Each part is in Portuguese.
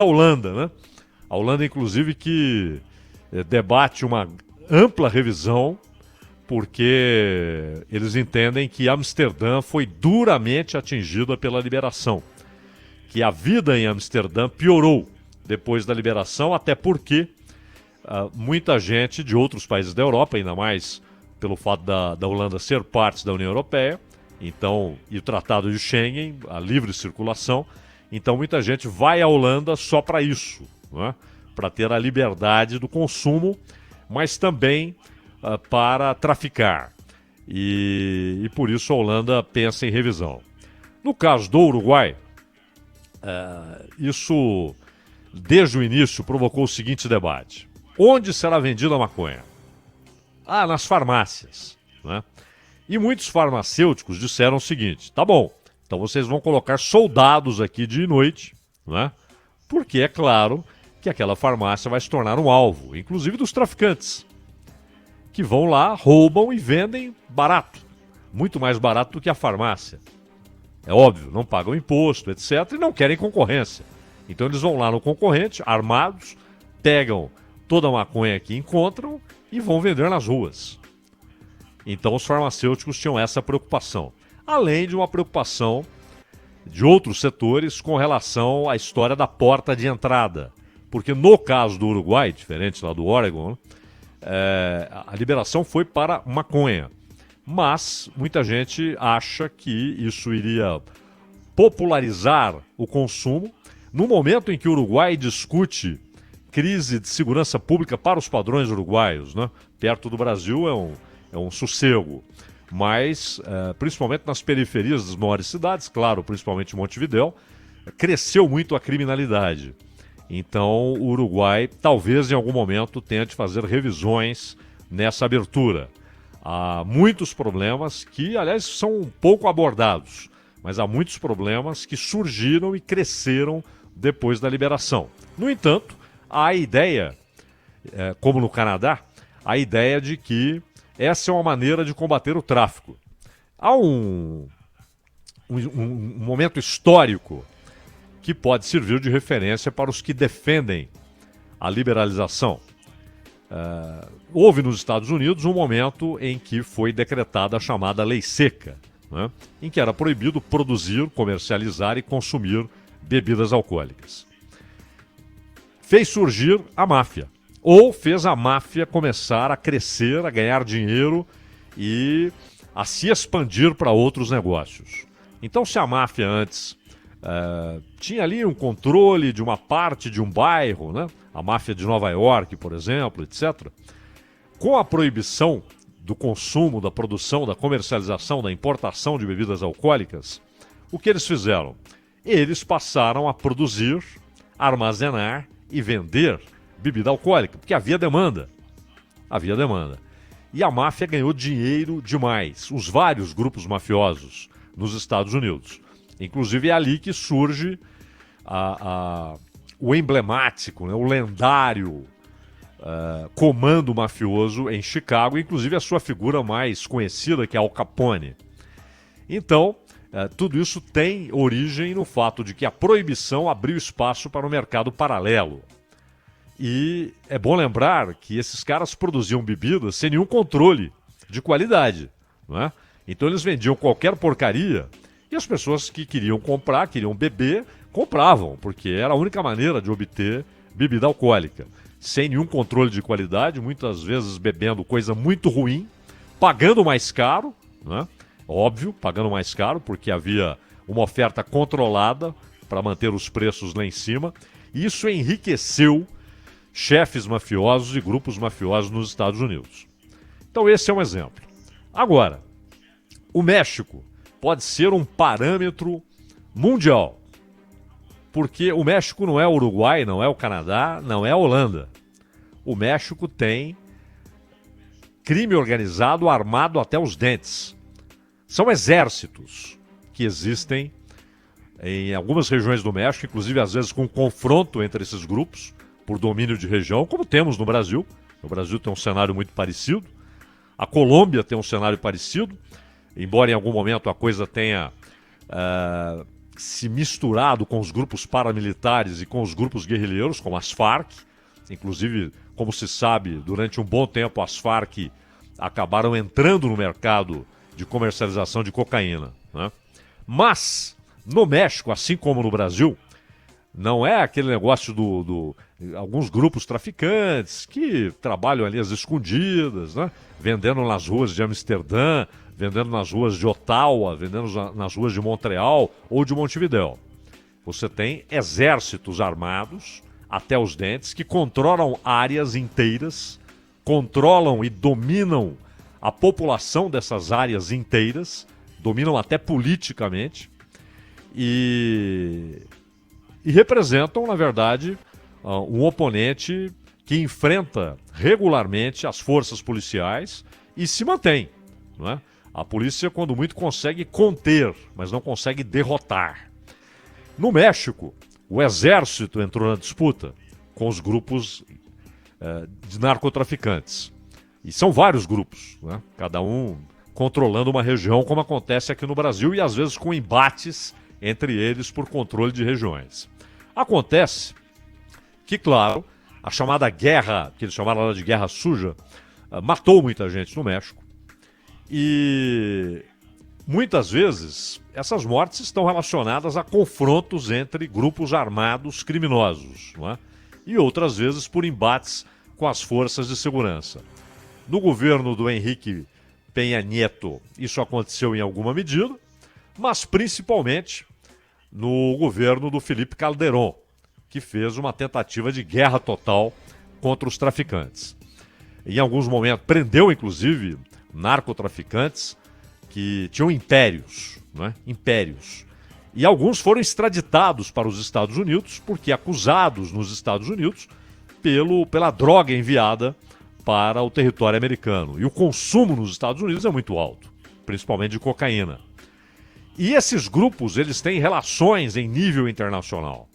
A Holanda, né? A Holanda, inclusive, que debate uma ampla revisão, porque eles entendem que Amsterdã foi duramente atingida pela liberação, que a vida em Amsterdã piorou depois da liberação, até porque muita gente de outros países da Europa, ainda mais pelo fato da Holanda ser parte da União Europeia, então, e o Tratado de Schengen, a livre circulação, então muita gente vai à Holanda só para isso, né? Para ter a liberdade do consumo, mas também para traficar. E por isso a Holanda pensa em revisão. No caso do Uruguai, isso desde o início provocou o seguinte debate: onde será vendida a maconha? Nas farmácias, né? E muitos farmacêuticos disseram o seguinte: tá bom, então vocês vão colocar soldados aqui de noite, né? Porque é claro que aquela farmácia vai se tornar um alvo, inclusive dos traficantes, que vão lá, roubam e vendem barato, muito mais barato do que a farmácia. É óbvio, não pagam imposto, etc, e não querem concorrência. Então eles vão lá no concorrente, armados, pegam toda a maconha que encontram e vão vender nas ruas. Então os farmacêuticos tinham essa preocupação, além de uma preocupação de outros setores com relação à história da porta de entrada. Porque no caso do Uruguai, diferente lá do Oregon, a liberação foi para maconha. Mas muita gente acha que isso iria popularizar o consumo no momento em que o Uruguai discute crise de segurança pública para os padrões uruguaios, né? Perto do Brasil é um sossego, mas principalmente nas periferias das maiores cidades, claro, principalmente Montevidéu, cresceu muito a criminalidade. Então o Uruguai talvez em algum momento tente fazer revisões nessa abertura. Há muitos problemas que, aliás, são pouco abordados, mas há muitos problemas que surgiram e cresceram depois da liberação. No entanto, há a ideia, como no Canadá, a ideia de que essa é uma maneira de combater o tráfico. Há um momento histórico que pode servir de referência para os que defendem a liberalização. Houve nos Estados Unidos um momento em que foi decretada a chamada Lei Seca, né, em que era proibido produzir, comercializar e consumir bebidas alcoólicas. Fez surgir a máfia, ou fez a máfia começar a crescer, a ganhar dinheiro e a se expandir para outros negócios. Então, se a máfia antes tinha ali um controle de uma parte de um bairro, né? A máfia de Nova York, por exemplo, etc., com a proibição do consumo, da produção, da comercialização, da importação de bebidas alcoólicas, o que eles fizeram? Eles passaram a produzir, armazenar e vender bebida alcoólica, porque havia demanda. Havia demanda. E a máfia ganhou dinheiro demais, os vários grupos mafiosos nos Estados Unidos. Inclusive é ali que surge o emblemático, né, o lendário comando mafioso em Chicago, inclusive a sua figura mais conhecida, que é Al Capone. Então, tudo isso tem origem no fato de que a proibição abriu espaço para o mercado paralelo. E é bom lembrar que esses caras produziam bebidas sem nenhum controle de qualidade, não é? Então eles vendiam qualquer porcaria e as pessoas que queriam comprar, queriam beber, compravam, porque era a única maneira de obter bebida alcoólica. Sem nenhum controle de qualidade, muitas vezes bebendo coisa muito ruim, pagando mais caro, né? Óbvio, pagando mais caro, porque havia uma oferta controlada para manter os preços lá em cima. E isso enriqueceu chefes mafiosos e grupos mafiosos nos Estados Unidos. Então esse é um exemplo. Agora, o México pode ser um parâmetro mundial, porque o México não é o Uruguai, não é o Canadá, não é a Holanda. O México tem crime organizado armado até os dentes. São exércitos que existem em algumas regiões do México, inclusive às vezes com confronto entre esses grupos por domínio de região, como temos no Brasil. O Brasil tem um cenário muito parecido. A Colômbia tem um cenário parecido, embora em algum momento a coisa tenha se misturado com os grupos paramilitares e com os grupos guerrilheiros, como as Farc. Inclusive, como se sabe, durante um bom tempo as Farc acabaram entrando no mercado de comercialização de cocaína, né? Mas, no México, assim como no Brasil, não é aquele negócio alguns grupos traficantes que trabalham ali às escondidas, né? Vendendo nas ruas de Amsterdã, vendendo nas ruas de Ottawa, vendendo nas ruas de Montreal ou de Montevidéu. Você tem exércitos armados até os dentes que controlam áreas inteiras, controlam e dominam a população dessas áreas inteiras, dominam até politicamente e representam, na verdade, um oponente que enfrenta regularmente as forças policiais e se mantém, não é? A polícia, quando muito, consegue conter, mas não consegue derrotar. No México, o exército entrou na disputa com os grupos de narcotraficantes. E são vários grupos, né? Cada um controlando uma região, como acontece aqui no Brasil, e às vezes com embates entre eles por controle de regiões. Acontece que, claro, a chamada guerra, que eles chamaram lá de guerra suja, matou muita gente no México. E muitas vezes essas mortes estão relacionadas a confrontos entre grupos armados criminosos, não é? E outras vezes por embates com as forças de segurança. No governo do Henrique Peña Nieto, isso aconteceu em alguma medida, mas principalmente no governo do Felipe Calderón, que fez uma tentativa de guerra total contra os traficantes. Em alguns momentos, prendeu inclusive narcotraficantes que tinham impérios, né? Impérios. E alguns foram extraditados para os Estados Unidos, porque acusados nos Estados Unidos pela droga enviada para o território americano. E o consumo nos Estados Unidos é muito alto, principalmente de cocaína. E esses grupos, eles têm relações em nível internacional.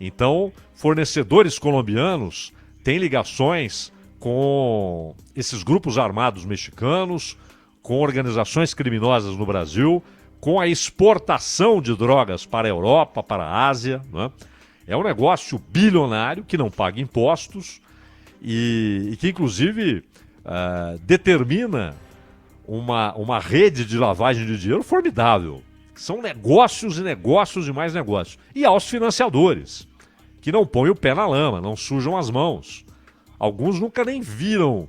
Então, fornecedores colombianos têm ligações com esses grupos armados mexicanos, com organizações criminosas no Brasil, com a exportação de drogas para a Europa, para a Ásia, né? É um negócio bilionário que não paga impostos e que, inclusive, determina uma rede de lavagem de dinheiro formidável. São negócios e negócios e mais negócios. E aos financiadores, que não põem o pé na lama, não sujam as mãos. Alguns nunca nem viram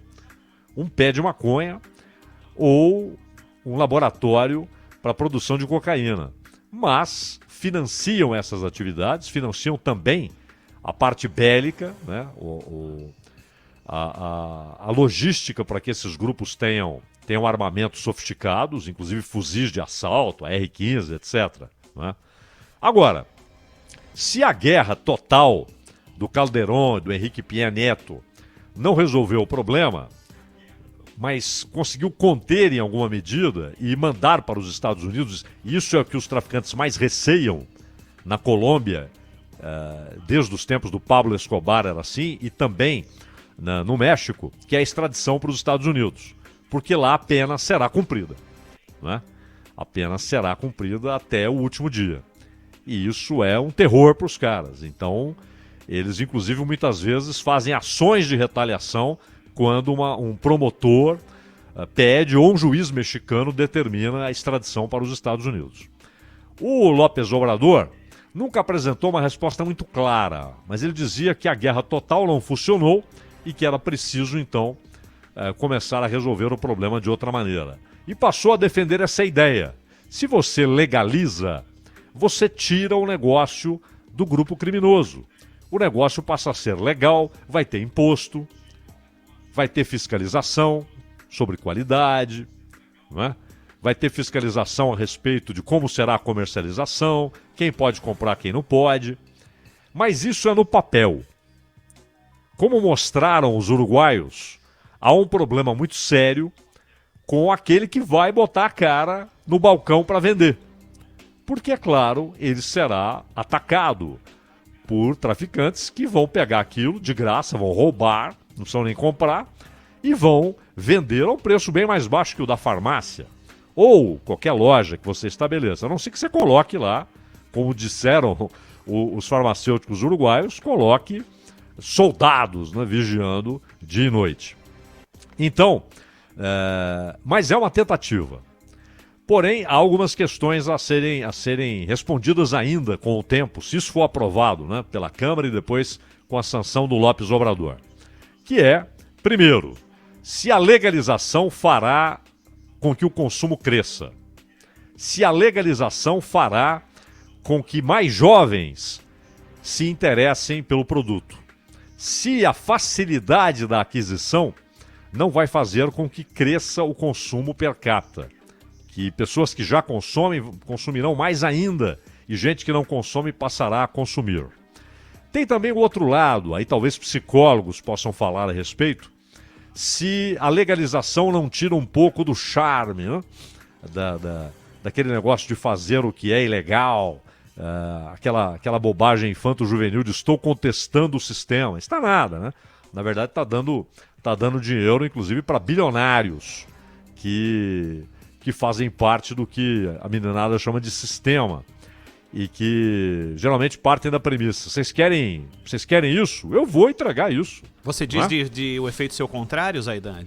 um pé de maconha ou um laboratório para a produção de cocaína. Mas financiam essas atividades, financiam também a parte bélica, né? A logística para que esses grupos tenham armamentos sofisticados, inclusive fuzis de assalto, a R-15, etc. Né? Agora, se a guerra total do Calderón, do Henrique Peña Nieto, não resolveu o problema, mas conseguiu conter em alguma medida e mandar para os Estados Unidos, isso é o que os traficantes mais receiam na Colômbia, desde os tempos do Pablo Escobar era assim, e também no México, que é a extradição para os Estados Unidos, porque lá a pena será cumprida, né? A pena será cumprida até o último dia. E isso é um terror para os caras. Então, eles inclusive muitas vezes fazem ações de retaliação quando um promotor pede ou um juiz mexicano determina a extradição para os Estados Unidos. O López Obrador nunca apresentou uma resposta muito clara, mas ele dizia que a guerra total não funcionou e que era preciso, então, começar a resolver o problema de outra maneira. E passou a defender essa ideia. Se você legaliza, você tira o negócio do grupo criminoso. O negócio passa a ser legal, vai ter imposto, vai ter fiscalização sobre qualidade, não é? Vai ter fiscalização a respeito de como será a comercialização, quem pode comprar, quem não pode. Mas isso é no papel. Como mostraram os uruguaios, há um problema muito sério com aquele que vai botar a cara no balcão para vender. Porque, é claro, ele será atacado por traficantes que vão pegar aquilo de graça, vão roubar, não precisam nem comprar, e vão vender a um preço bem mais baixo que o da farmácia ou qualquer loja que você estabeleça. A não ser que você coloque lá como disseram os farmacêuticos uruguaios, coloque soldados, né, vigiando dia e noite. Então, mas é uma tentativa. Porém, há algumas questões a serem respondidas ainda com o tempo, se isso for aprovado, né, pela Câmara e depois com a sanção do López Obrador. Que é, primeiro, se a legalização fará com que o consumo cresça. Se a legalização fará com que mais jovens se interessem pelo produto. Se a facilidade da aquisição não vai fazer com que cresça o consumo per capita. Que pessoas que já consomem, consumirão mais ainda, e gente que não consome passará a consumir. Tem também o outro lado, aí talvez psicólogos possam falar a respeito, se a legalização não tira um pouco do charme, né? Daquele negócio de fazer o que é ilegal, aquela bobagem infanto-juvenil de estou contestando o sistema. Está nada, né? Na verdade está dando dinheiro, inclusive, para bilionários que fazem parte do que a meninada chama de sistema e que geralmente partem da premissa: vocês querem isso? Eu vou entregar isso. Você diz de o efeito seu contrário, Zaidan?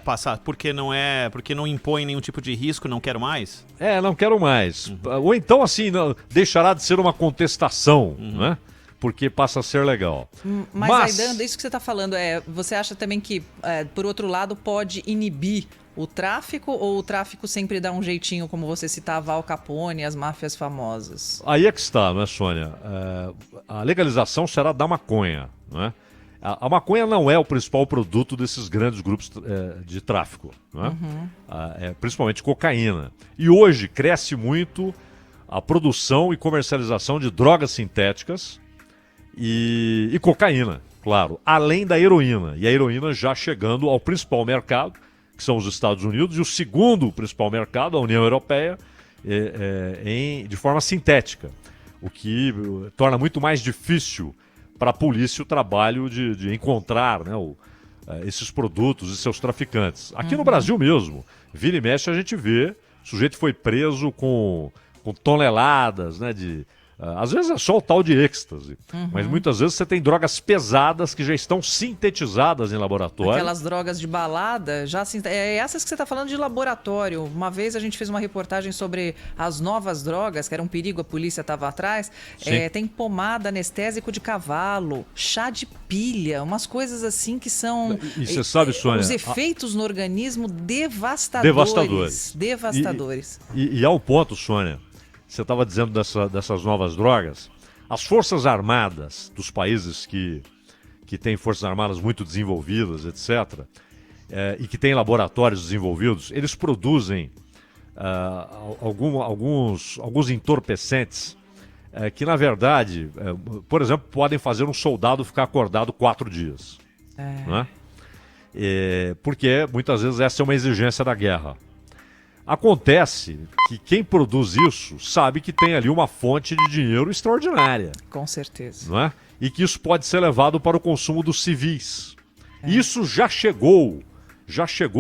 Passar porque não impõe nenhum tipo de risco, não quero mais? Não quero mais. Uhum. Ou então, assim, deixará de ser uma contestação, né? Porque passa a ser legal. Mas Zaidan, isso que você está falando, você acha também que, por outro lado, pode inibir o tráfico, ou o tráfico sempre dá um jeitinho, como você citava, Al Capone e as máfias famosas? Aí é que está, não é, Sônia? A legalização será da maconha, não é? A maconha não é o principal produto desses grandes grupos de tráfico, não é? Uhum. Principalmente cocaína. E hoje cresce muito a produção e comercialização de drogas sintéticas e cocaína, claro, além da heroína. E a heroína já chegando ao principal mercado, que são os Estados Unidos, e o segundo principal mercado, a União Europeia, de forma sintética, o que torna muito mais difícil para a polícia o trabalho de encontrar, né, esses produtos e seus traficantes. Aqui no Brasil mesmo, vira e mexe, a gente vê, o sujeito foi preso com toneladas, né, às vezes é só o tal de êxtase, mas muitas vezes você tem drogas pesadas que já estão sintetizadas em laboratório. Aquelas drogas de balada, essas que você está falando de laboratório. Uma vez a gente fez uma reportagem sobre as novas drogas, que era um perigo, a polícia estava atrás. Tem pomada, anestésico de cavalo, chá de pilha, umas coisas assim que são... E você sabe, Sônia... Os efeitos no organismo devastadores. E ao ponto, Sônia... Você estava dizendo dessas novas drogas. As forças armadas dos países que têm forças armadas muito desenvolvidas, etc., e que têm laboratórios desenvolvidos, eles produzem alguns entorpecentes que, na verdade, por exemplo, podem fazer um soldado ficar acordado 4 dias. Né? Porque, muitas vezes, essa é uma exigência da guerra. Acontece que quem produz isso sabe que tem ali uma fonte de dinheiro extraordinária. Com certeza. Não é? E que isso pode ser levado para o consumo dos civis. Isso já chegou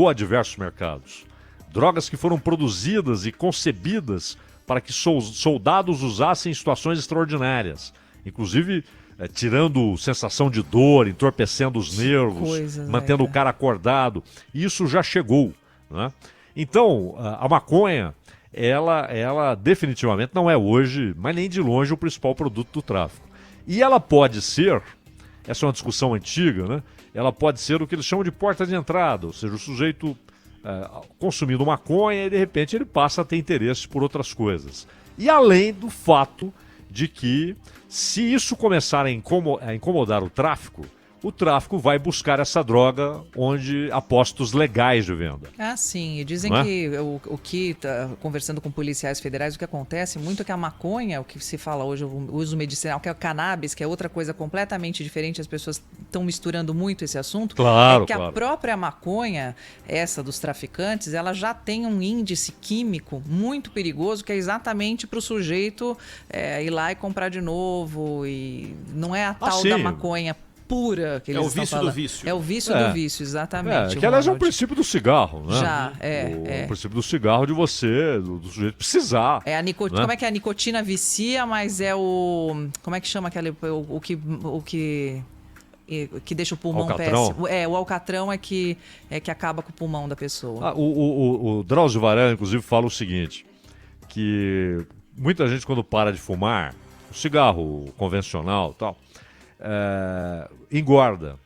a diversos mercados. Drogas que foram produzidas e concebidas para que soldados usassem em situações extraordinárias. Inclusive, tirando sensação de dor, entorpecendo os nervos, mantendo o cara acordado. Isso já chegou, não é? Então, a maconha, ela definitivamente não é hoje, mas nem de longe, o principal produto do tráfico. E ela pode ser, essa é uma discussão antiga, né? Ela pode ser o que eles chamam de porta de entrada, ou seja, o sujeito consumindo maconha e de repente ele passa a ter interesse por outras coisas. E além do fato de que, se isso começar a incomodar o tráfico vai buscar essa droga onde há postos legais de venda. Sim. E dizem que conversando com policiais federais, o que acontece muito é que a maconha, o que se fala hoje, o uso medicinal, que é o cannabis, que é outra coisa completamente diferente, as pessoas estão misturando muito esse assunto. Claro, a própria maconha, essa dos traficantes, ela já tem um índice químico muito perigoso, que é exatamente para o sujeito ir lá e comprar de novo. E não é a tal da maconha pura que É eles o estão vício do falando. vício. É o vício É. do vício, exatamente. Que aliás é o Ronald. princípio do cigarro, né? Já, O princípio do cigarro de você, do sujeito precisar. É a nicotina. Né? Como é que é? A nicotina vicia, mas é o. Como é que chama aquele. O que deixa o pulmão Alcatrão? péssimo? O alcatrão é que acaba com o pulmão da pessoa. O Drauzio Varela, inclusive, fala o seguinte: que muita gente, quando para de fumar, o cigarro convencional e tal, engorda.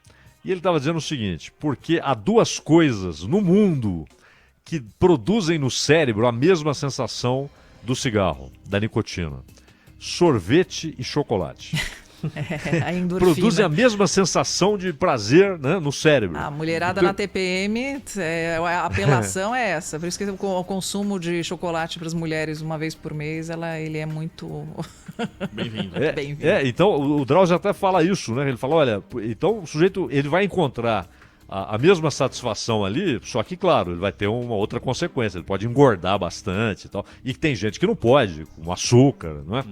E ele estava dizendo o seguinte: porque há duas coisas no mundo que produzem no cérebro a mesma sensação do cigarro, da nicotina: sorvete e chocolate. A endorfina. Produzem a mesma sensação de prazer, né, no cérebro. A mulherada Então- na TPM, a apelação é essa. Por isso que o consumo de chocolate para as mulheres uma vez por mês, ele é muito... Bem-vindo. Bem-vindo. Então o Drauzio até fala isso, né? Ele fala, olha, então o sujeito ele vai encontrar a mesma satisfação ali, só que, claro, ele vai ter uma outra consequência. Ele pode engordar bastante e tal. E tem gente que não pode, com açúcar, não é?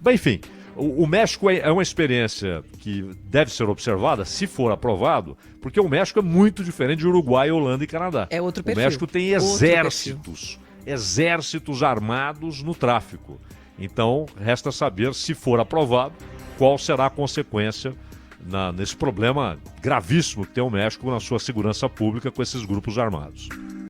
Bem, enfim, o México é uma experiência que deve ser observada, se for aprovado, porque o México é muito diferente de Uruguai, Holanda e Canadá. É outro O perfil. México tem Outro exércitos armados no tráfico. Então, resta saber, se for aprovado, qual será a consequência nesse problema gravíssimo que tem o México na sua segurança pública com esses grupos armados.